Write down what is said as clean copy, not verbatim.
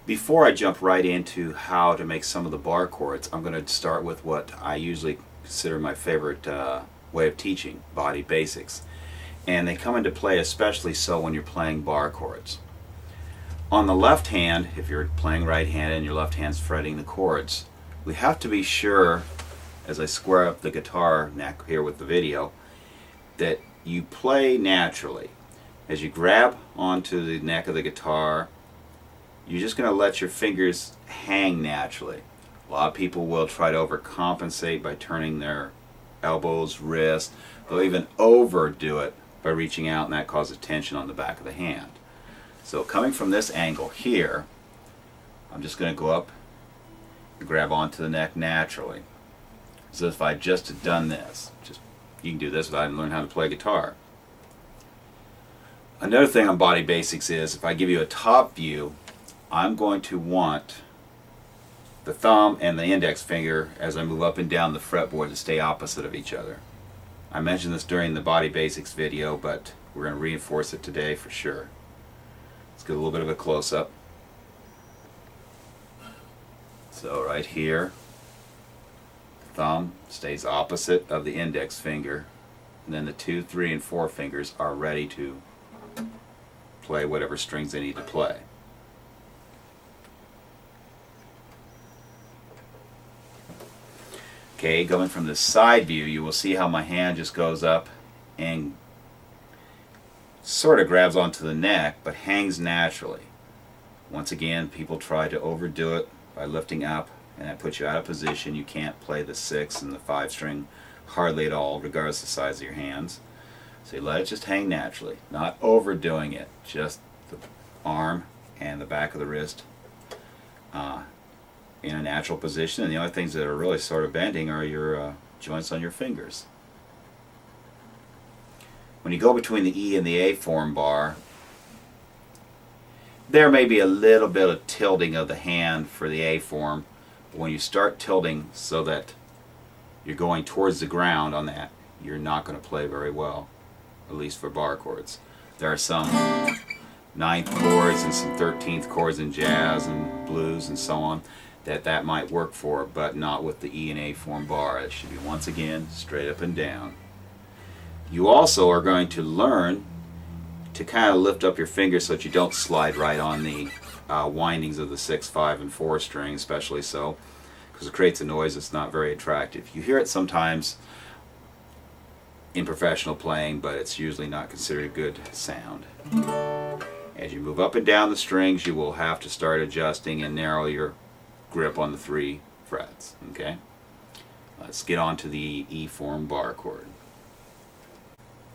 Before I jump right into how to make some of the bar chords, I'm going to start with what I usually consider my favorite way of teaching, body basics. And they come into play especially so when you're playing bar chords. On the left hand, if you're playing right-handed and your left hand's fretting the chords, we have to be sure, as I square up the guitar neck here with the video, that you play naturally. As you grab onto the neck of the guitar, you're just going to let your fingers hang naturally. A lot of people will try to overcompensate by turning their elbows, wrists. They'll even overdo it by reaching out, and that causes tension on the back of the hand. So coming from this angle here, I'm just going to go up and grab onto the neck naturally. So if I just had done this, you can do this without even learning how to play guitar. Another thing on body basics is if I give you a top view, I'm going to want the thumb and the index finger as I move up and down the fretboard to stay opposite of each other. I mentioned this during the body basics video, but we're going to reinforce it today for sure. Let's get a little bit of a close-up. So right here, the thumb stays opposite of the index finger, and then the 2, 3, and 4 fingers are ready to play whatever strings they need to play. Okay, going from the side view, you will see how my hand just goes up and sort of grabs onto the neck, but hangs naturally. Once again, people try to overdo it by lifting up, and that puts you out of position. You can't play the 6 and the 5 string hardly at all, regardless of the size of your hands. So you let it just hang naturally, not overdoing it, just the arm and the back of the wrist in a natural position, and the only things that are really sort of bending are your joints on your fingers. When you go between the E and the A form bar, there may be a little bit of tilting of the hand for the A form, but when you start tilting so that you're going towards the ground on that, you're not going to play very well, at least for bar chords. There are some 9th chords and some 13th chords in jazz and blues and so on that might work for, but not with the E and A form bar. It should be, once again, straight up and down. You also are going to learn to kind of lift up your fingers so that you don't slide right on the windings of the 6, 5, and 4 string, especially so, because it creates a noise that's not very attractive. You hear it sometimes in professional playing, but it's usually not considered a good sound. As you move up and down the strings, you will have to start adjusting and narrow your grip on the 3 frets. Okay? Let's get on to the E form bar chord.